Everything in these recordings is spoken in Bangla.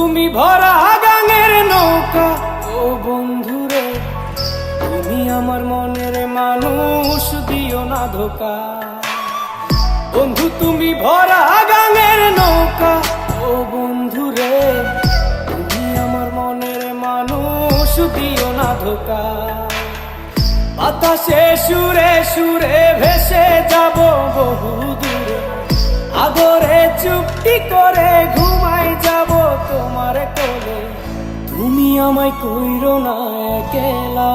তুমি ভরা গাঙের নৌকা, ও বন্ধুরে তুমি আমার মনের মানুষ, দিও না ধোকা। বন্ধু তুমি ভরা গাঙের নৌকা, ও বন্ধুরে তুমি আমার মনের মানুষ, দিও না ধোকা। বাতাসে সুরে সুরে ভেসে যাব বহু দূরে, আদরে চুপটি করে ঘুমাই যাব তোমার কোলে। তুমি আমায় কইরো না একলা,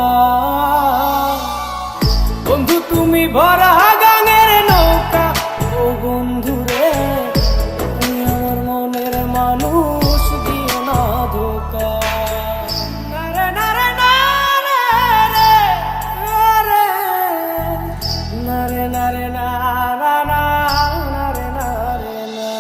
বন্ধু তুমি ভরা গাঙের নৌকা, ও বন্ধুরে তুমি আমার মনের মানুষ, দিও না ধোকা। নারে নারে নারে নারে নারে নারে নারে নারে না।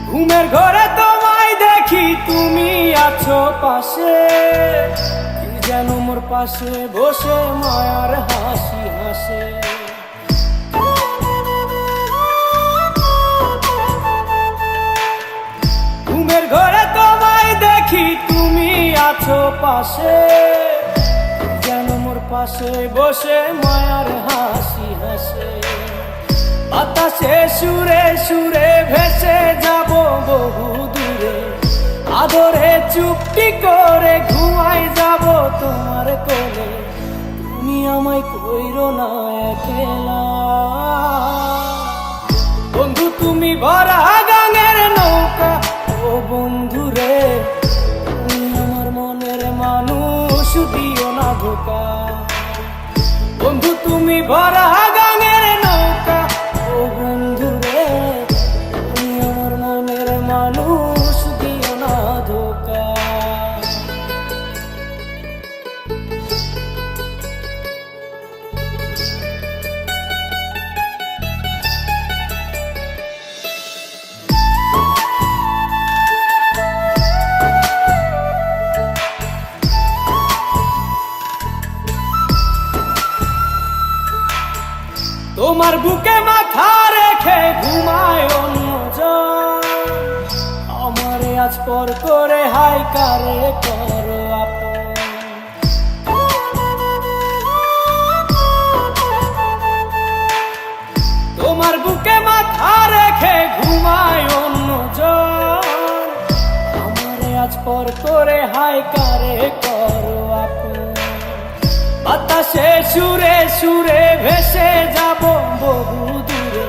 ঘুমের ঘরে তোমায় দেখি তুমি আছো পাশে, কি যেন মোর পাশে বসে মায়ার হাসি হাসে। ঘুমের ঘরে তোমায় দেখি তুমি আছো পাশে, কি যেন মোর পাশে বসে মায়ার হাসি হাসে। বাতাসে সুরে সুরে ভেসে যাব বহু দূরে, আদরে চুপটি করে ঘুমাই যাব তোমার কোলে। তুমি আমায় কইরো না একলা, বন্ধু তুমি ভরা গাঙের নৌকা, ও বন্ধুরে তুমি আমার মনের মানুষ, দিও না ধোকা। বন্ধু তুমি ভরা গাঙের নৌকা, ও বন্ধুরে তুমি আমার মনের মানুষ, দিও না ধোকা। তোমার বুকে মাথা রেখে ঘুমায় অন্যজন, আমারে আজ পর করে হাই কারে করো আপন। তোমার বুকে মাথা রেখে ঘুমায় অন্যজন, আমারে আজ পর করে হাই কারে করো আপন। বাতাসে সুরে সুরে ভেসে যাব বহু দূরে,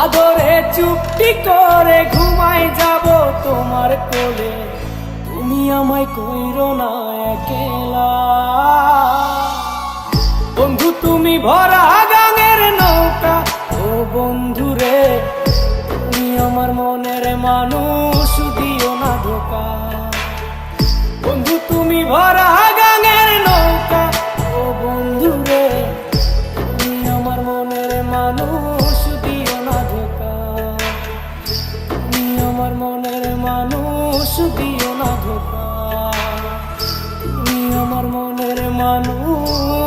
আদরে চুপটি করে ঘুমাই যাব তোমার কোলে। তুমি আমায় কইরো না একলা, বন্ধু তুমি ভরা গাঙের নৌকা, ও বন্ধুরে তুমি আমার মনের মানুষ, দিও না ধোকা। বন্ধু তুমি ভরা গাঙের নৌকা, ও বন্ধুরে তুমি আমার মনের মানুষ, দিও না ধোকা। তুমি আমার মনের মানুষ, দিও না ধোকা। তুমি আমার মনের মানুষ।